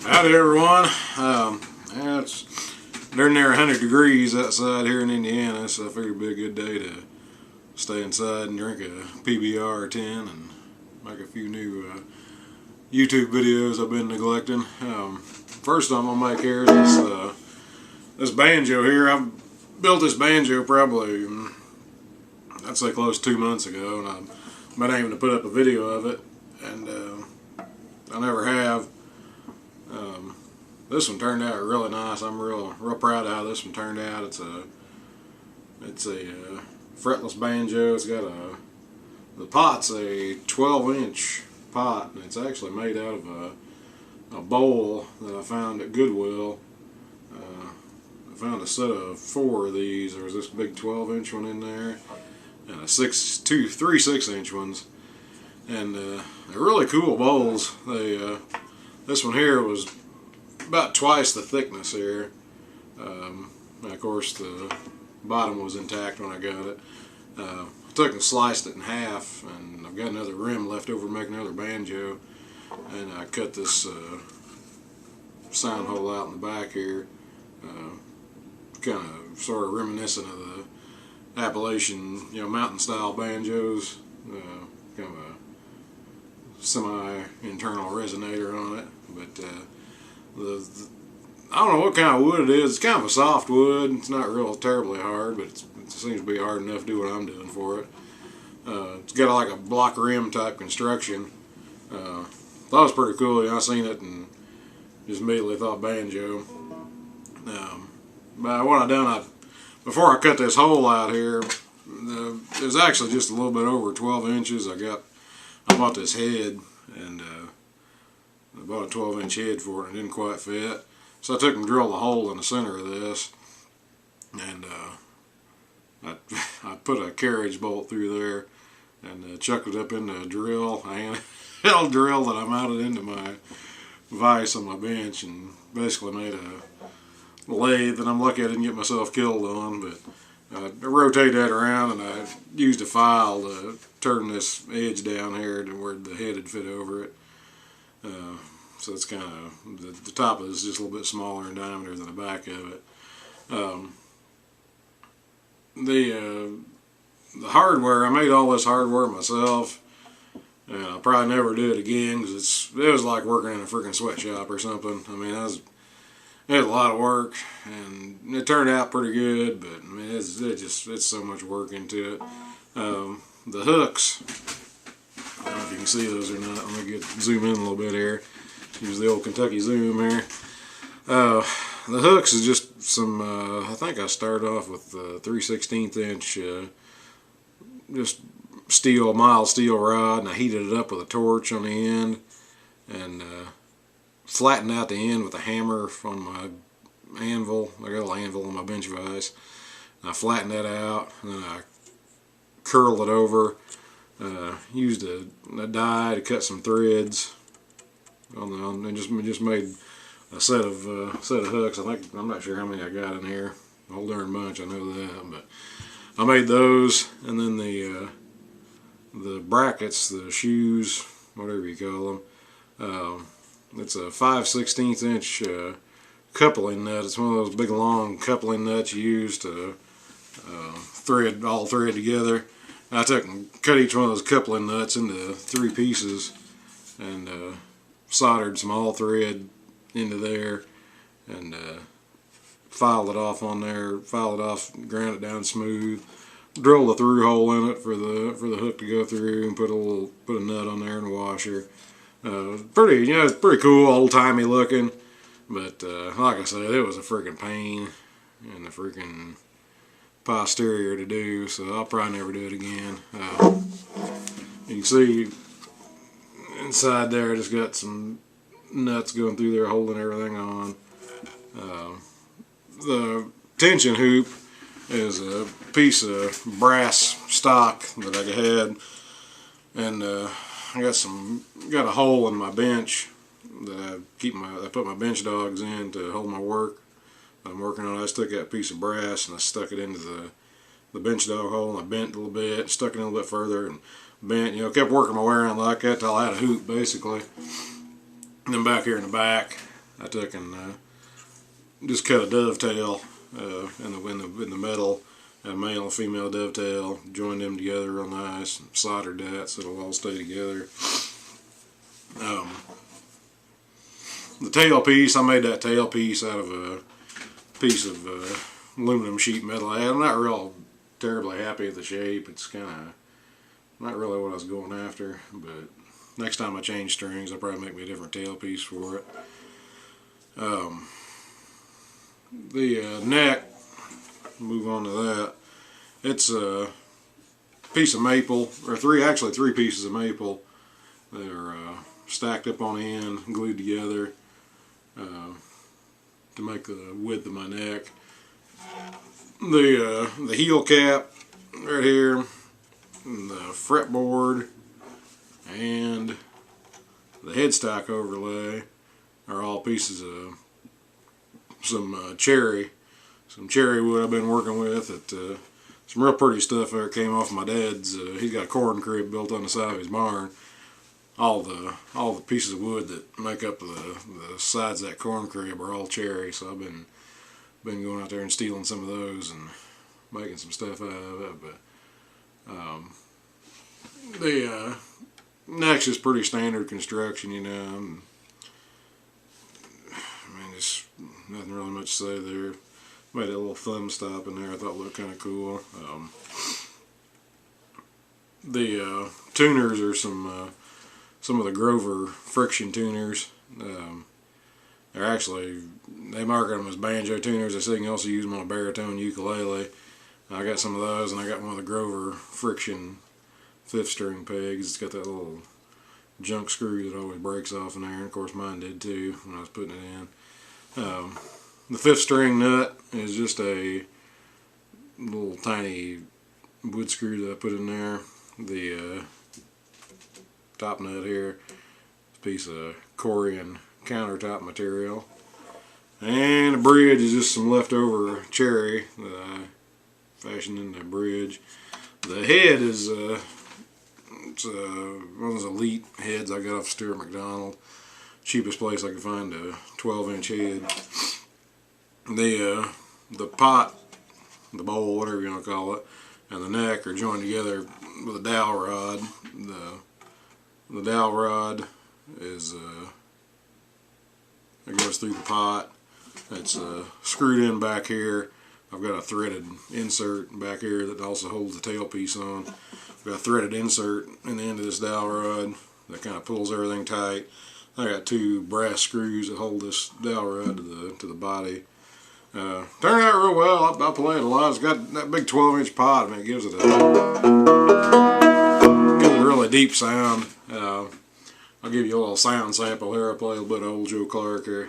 Howdy everyone. It's darn near 100 degrees outside here in Indiana, so I figured it'd be a good day to stay inside and drink a PBR or 10 and make a few new YouTube videos I've been neglecting. First I'm going to make here is this banjo here. I've built this banjo probably, I'd say close to 2 months ago, and I've been aiming to put up a video of it, and I never have. This one turned out really nice. I'm real proud of how this one turned out. It's a fretless banjo. It's got the pot's a 12-inch pot, and it's actually made out of a bowl that I found at Goodwill. I found a set of 4 of these. There was this big 12-inch one in there, and three 6-inch ones, and they're really cool bowls. This one here was about twice the thickness here. And of course the bottom was intact when I got it. I took and sliced it in half, and I've got another rim left over to make another banjo, and I cut this sound hole out in the back here, kind of sort of reminiscent of the Appalachian, mountain style banjos, kind of a semi-internal resonator on it, but I don't know what kind of wood it is. It's kind of a soft wood. It's not real terribly hard, but it seems to be hard enough to do what I'm doing for it. It's got like a block rim type construction. Thought it was pretty cool. I seen it and just immediately thought banjo. But what I done, before I cut this hole out here, it was actually just a little bit over 12 inches. I bought this head, and I bought a 12-inch head for it, and it didn't quite fit. So I took and drilled a hole in the center of this, and I put a carriage bolt through there and chucked it up into a drill, a handheld drill that I mounted into my vise on my bench, and basically made a lathe that I'm lucky I didn't get myself killed on. But I rotate that around, and I used a file to turn this edge down here to where the head would fit over it. So it's kind of, the top of it is just a little bit smaller in diameter than the back of it. The hardware, I made all this hardware myself, and I'll probably never do it again, because it was like working in a freaking sweatshop or something. I mean, it was a lot of work, and it turned out pretty good, but I mean, it's so much work into it. The hooks, I don't know if you can see those or not. Let me zoom in a little bit here. Use the old Kentucky zoom here. The hooks is just some, I think I started off with 3/16 inch just mild steel rod, and I heated it up with a torch on the end, and flattened out the end with a hammer on my anvil. I got a little anvil on my bench vise. And I flattened that out, and then I curled it over. Used a die to cut some threads and just made a set of hooks. I'm not sure how many I got in here. A whole darn bunch, I know that. But I made those, and then the brackets, the shoes, whatever you call them. It's a 5/16 inch coupling nut. It's one of those big long coupling nuts you use to thread together. I took and cut each one of those coupling nuts into 3 pieces, and soldered some all thread into there, and filed it off on there, ground it down smooth, drilled a through hole in it for the hook to go through, and put a nut on there and a washer. It's pretty cool, old-timey looking, but like I said, it was a freaking pain in the freaking posterior to do, so I'll probably never do it again. You can see inside there, I just got some nuts going through there holding everything on. The tension hoop is a piece of brass stock that I had, and I got a hole in my bench that I put my bench dogs in to hold my work I'm working on. I just took that piece of brass and I stuck it into the bench dog hole, and I bent a little bit, stuck it in a little bit further, and bent, kept working my way around like that till I had a hoop basically. And then back here in the back, I took and just cut a dovetail in the metal, a male and female dovetail, joined them together real nice, soldered that so it'll all stay together. The tail piece, I made that tail piece out of a piece of aluminum sheet metal. I'm not real terribly happy with the shape. It's kind of not really what I was going after, but next time I change strings I'll probably make me a different tail piece for it. The neck, move on to that. It's a piece of maple, or actually three pieces of maple that are stacked up on the end, glued together to make the width of my neck. The heel cap right here, and the fretboard, and the headstock overlay are all pieces of some cherry wood I've been working with. Some real pretty stuff there came off my dad's. He's got a corn crib built on the side of his barn. All the pieces of wood that make up the sides of that corn crib are all cherry, so I've been going out there and stealing some of those and making some stuff out of it. But the neck's is pretty standard construction, you know. I mean, just nothing really much to say there. Made a little thumb stop in there I thought looked kind of cool. The tuners are some of the Grover friction tuners. They market them as Banjo tuners. They say you can also use them on a baritone ukulele. I got some of those, and I got one of the Grover friction 5th string pegs. It's got that little junk screw that always breaks off in there, and of course mine did too when I was putting it in. The 5th string nut is just a little tiny wood screw that I put in there. The top nut here is a piece of Corian countertop material, and the bridge is just some leftover cherry that I fashioned in the bridge. The head is it's one of those elite heads I got off Stuart McDonald. Cheapest place I could find a 12-inch head. The pot, the bowl, whatever you want to call it, and the neck are joined together with a dowel rod. The dowel rod is it goes through the pot. It's screwed in back here. I've got a threaded insert back here that also holds the tailpiece on. I've got a threaded insert in the end of this dowel rod that kind of pulls everything tight. I got 2 brass screws that hold this dowel rod to the body. Turned out real well. I played a lot. It's got that big 12-inch pot. I mean, it gives it a really deep sound. I'll give you a little sound sample here. I play a little bit of old Joe Clark here.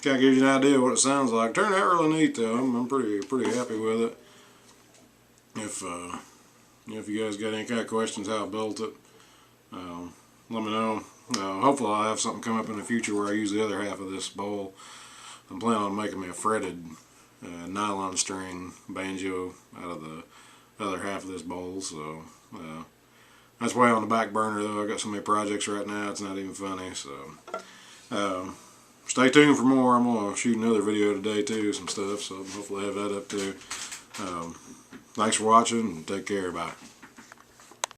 Kind of gives you an idea what it sounds like. Turned out really neat though. I'm pretty happy with it. If you guys got any kind of questions how I built it, let me know. Hopefully I'll have something come up in the future where I use the other half of this bowl. I'm planning on making me a fretted nylon string banjo out of the other half of this bowl. So that's way on the back burner though. I got so many projects right now it's not even funny. So stay tuned for more. I'm going to shoot another video today too, some stuff, so hopefully I have that up too. Thanks for watching and take care. Bye.